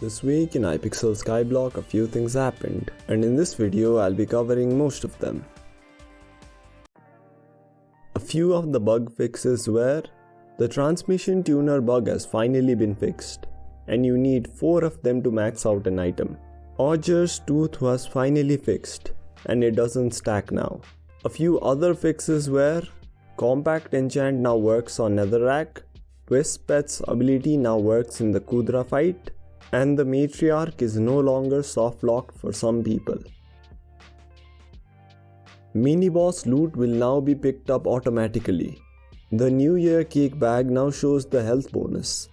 This week in Hypixel skyblock a few things happened, and in this video I'll be covering most of them. A few of the bug fixes were: the transmission tuner bug has finally been fixed, and you need 4 of them to max out an item. Odger's tooth was finally fixed, and it doesn't stack now. A few other fixes were: compact enchant now works on netherrack, Wisp Pet's ability now works in the Kudra fight, and the matriarch is no longer soft locked for some people. Mini boss loot will now be picked up automatically. The New Year cake bag now shows the health bonus.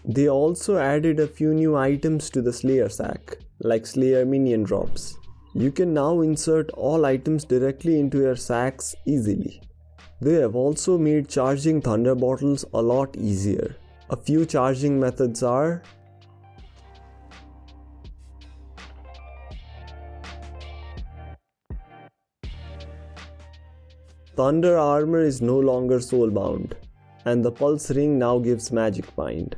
They also added a few new items to the Slayer sack, like Slayer minion drops. You can now insert all items directly into your sacks easily. They have also made charging thunder bottles a lot easier. A few charging methods are: Thunder armor is no longer soulbound, and the pulse ring now gives magic find.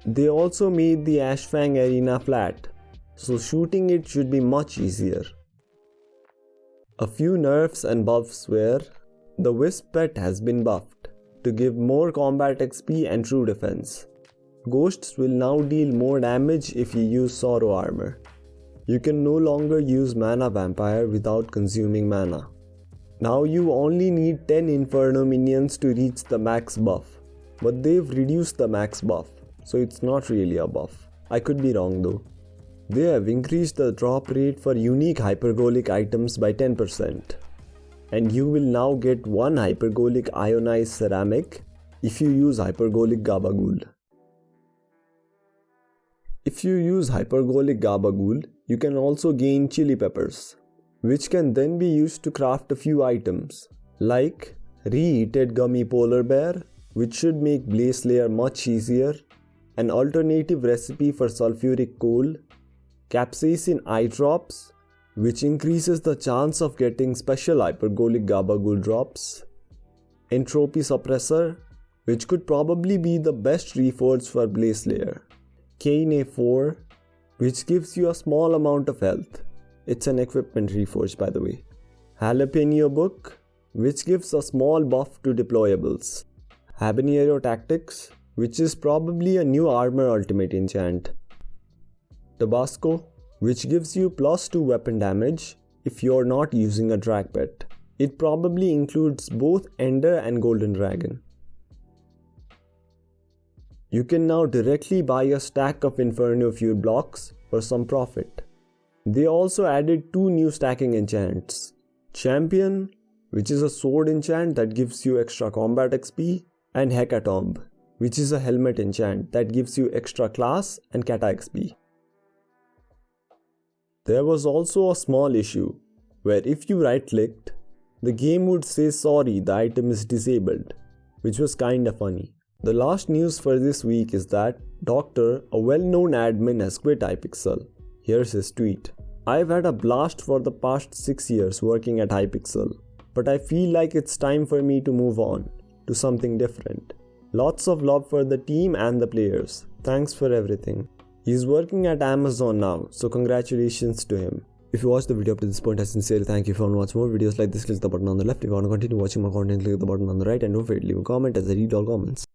They also made the Ashfang arena flat, so shooting it should be much easier. A few nerfs and buffs were: the Wisp Pet has been buffed to give more combat XP and true defense. Ghosts will now deal more damage if you use Sorrow armor. You can no longer use Mana Vampire without consuming mana. Now you only need 10 Inferno minions to reach the max buff, but they've reduced the max buff, so it's not really a buff. I could be wrong though. They have increased the drop rate for unique hypergolic items by 10%, and you will now get 1 hypergolic ionized ceramic if you use hypergolic gabagool. If you use hypergolic gabagool, you can also gain chili peppers, which can then be used to craft a few items, like reheated gummy polar bear, which should make Blaze Slayer much easier, an alternative recipe for sulfuric coal, capsaicin eye drops, which increases the chance of getting special hypergolic gabagool drops, entropy suppressor, which could probably be the best reforge for Blaze Slayer, Cane A4, which gives you a small amount of health. It's an equipment reforge, by the way. Jalapeno book, which gives a small buff to deployables. Habanero tactics, which is probably a new armor ultimate enchant. Tabasco, which gives you +2 weapon damage if you're not using a drag pet. It probably includes both Ender and Golden Dragon. You can now directly buy a stack of Inferno Fuel blocks for some profit. They also added 2 new stacking enchants: Champion, which is a sword enchant that gives you extra combat XP, and Hecatomb, which is a helmet enchant that gives you extra class and kata XP. There was also a small issue where if you right clicked, the game would say sorry, the item is disabled, which was kinda funny. The last news for this week is that Dctr, a well-known admin, has quit Hypixel. Here's his tweet: "I've had a blast for the past 6 years working at Hypixel, but I feel like it's time for me to move on to something different. Lots of love for the team and the players. Thanks for everything." He's working at Amazon now, so congratulations to him. If you watched the video up to this point, I sincerely thank you. If you want to watch more videos like this, click the button on the left. If you want to continue watching my content, click the button on the right, and don't forget to leave a comment as I read all comments.